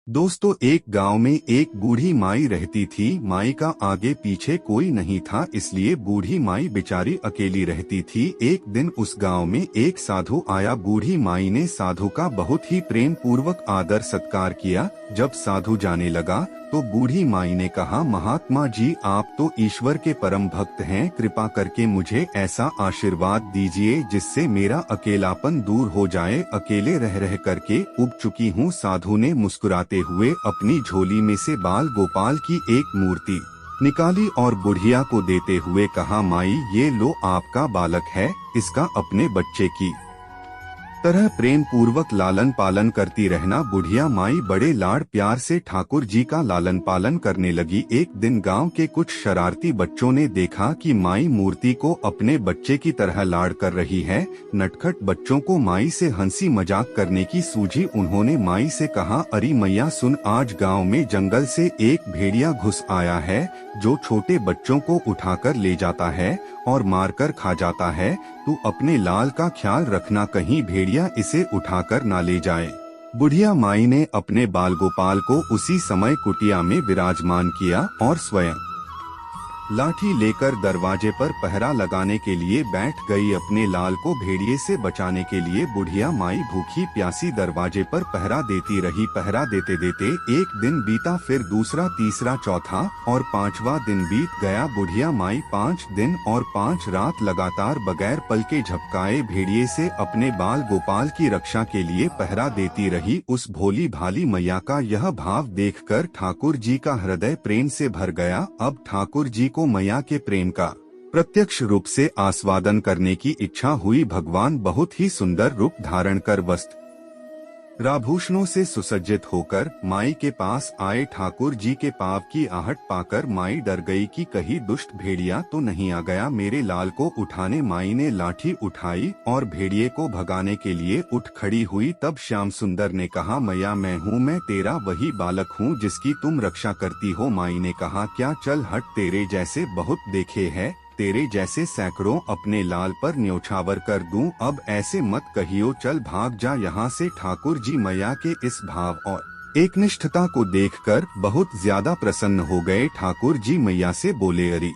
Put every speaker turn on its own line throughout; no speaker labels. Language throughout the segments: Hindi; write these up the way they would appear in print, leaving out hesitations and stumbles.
दोस्तों, एक गांव में एक बूढ़ी माई रहती थी। माई का आगे पीछे कोई नहीं था, इसलिए बूढ़ी माई बेचारी अकेली रहती थी। एक दिन उस गांव में एक साधु आया। बूढ़ी माई ने साधु का बहुत ही प्रेम पूर्वक आदर सत्कार किया। जब साधु जाने लगा तो बूढ़ी माई ने कहा, महात्मा जी, आप तो ईश्वर के परम भक्त हैं, कृपा करके मुझे ऐसा आशीर्वाद दीजिए जिससे मेरा अकेलापन दूर हो जाए। अकेले रह रह करके उब चुकी हूँ। साधु ने मुस्कुराते हुए अपनी झोली में से बाल गोपाल की एक मूर्ति निकाली और बुढ़िया को देते हुए कहा, माई, ये लो, आपका बालक है, इसका अपने बच्चे की तरह प्रेम पूर्वक लालन पालन करती रहना। बुढ़िया माई बड़े लाड प्यार से ठाकुर जी का लालन पालन करने लगी। एक दिन गांव के कुछ शरारती बच्चों ने देखा कि माई मूर्ति को अपने बच्चे की तरह लाड कर रही है। नटखट बच्चों को माई से हंसी मजाक करने की सूझी। उन्होंने माई से कहा, अरे मैया सुन, आज गाँव में जंगल से एक भेड़िया घुस आया है जो छोटे बच्चों को उठाकर ले जाता है और मारकर खा जाता है। तू अपने लाल का ख्याल रखना, कहीं भेड़िया इसे उठाकर ना ले जाए। बुढ़िया माई ने अपने बाल गोपाल को उसी समय कुटिया में विराजमान किया और स्वयं लाठी लेकर दरवाजे पर पहरा लगाने के लिए बैठ गई। अपने लाल को भेड़िए से बचाने के लिए बुढ़िया माई भूखी प्यासी दरवाजे पर पहरा देती रही। पहरा देते देते एक दिन बीता, फिर दूसरा, तीसरा, चौथा और पांचवा दिन बीत गया। बुढ़िया माई 5 दिन और 5 रात लगातार बगैर पलके झपकाए भेड़िए से अपने बाल गोपाल की रक्षा के लिए पहरा देती रही। उस भोली भाली मैया का यह भाव देखकर ठाकुर जी का हृदय प्रेम से भर गया। अब ठाकुर जी को मैया के प्रेम का प्रत्यक्ष रूप से आस्वादन करने की इच्छा हुई। भगवान बहुत ही सुंदर रूप धारण कर वस्त्र आभूषणों से सुसज्जित होकर माई के पास आए। ठाकुर जी के पाव की आहट पाकर माई डर गई कि कहीं दुष्ट भेड़िया तो नहीं आ गया मेरे लाल को उठाने। माई ने लाठी उठाई और भेड़िए को भगाने के लिए उठ खड़ी हुई। तब श्याम सुंदर ने कहा, मैया, मैं तेरा वही बालक हूँ जिसकी तुम रक्षा करती हो। माई ने कहा, क्या, चल हट, तेरे जैसे बहुत देखे हैं, तेरे जैसे सैकड़ों अपने लाल पर न्योछावर कर दूं। अब ऐसे मत कहियो, चल भाग जा यहाँ से। ठाकुर जी मैया के इस भाव और एकनिष्ठता को देखकर बहुत ज्यादा प्रसन्न हो गए। ठाकुर जी मैया से बोले, अरे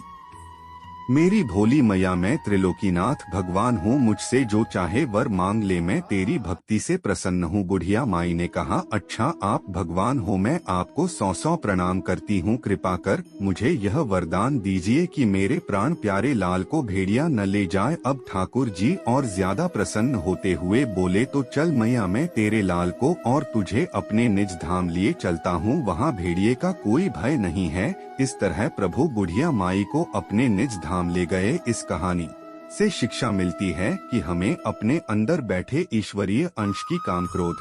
मेरी भोली मैया, मैं त्रिलोकीनाथ भगवान हूँ, मुझसे जो चाहे वर मांग ले, मैं तेरी भक्ति से प्रसन्न हूँ। बुढ़िया माई ने कहा, अच्छा आप भगवान हो, मैं आपको 100 प्रणाम करती हूँ। कृपा कर मुझे यह वरदान दीजिए कि मेरे प्राण प्यारे लाल को भेड़िया न ले जाए। अब ठाकुर जी और ज्यादा प्रसन्न होते हुए बोले, तो चल मैया, मैं तेरे लाल को और तुझे अपने निज धाम लिए चलता हूँ, वहाँ भेड़िए का कोई भय नहीं है। इस तरह प्रभु बुढ़िया माई को अपने निज धाम ले गए। इस कहानी से शिक्षा मिलती है कि हमें अपने अंदर बैठे ईश्वरीय अंश की काम, क्रोध,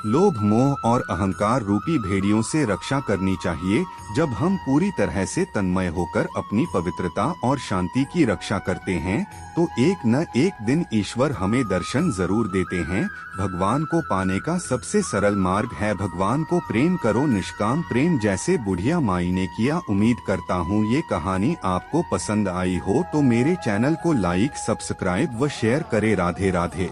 लोभ, मोह और अहंकार रूपी भेड़ियों से रक्षा करनी चाहिए। जब हम पूरी तरह से तन्मय होकर अपनी पवित्रता और शांति की रक्षा करते हैं तो एक न एक दिन ईश्वर हमें दर्शन जरूर देते हैं। भगवान को पाने का सबसे सरल मार्ग है भगवान को प्रेम करो, निष्काम प्रेम, जैसे बुढ़िया माई ने किया। उम्मीद करता हूँ ये कहानी आपको पसंद आई हो तो मेरे चैनल को लाइक, सब्सक्राइब व शेयर करें। राधे राधे।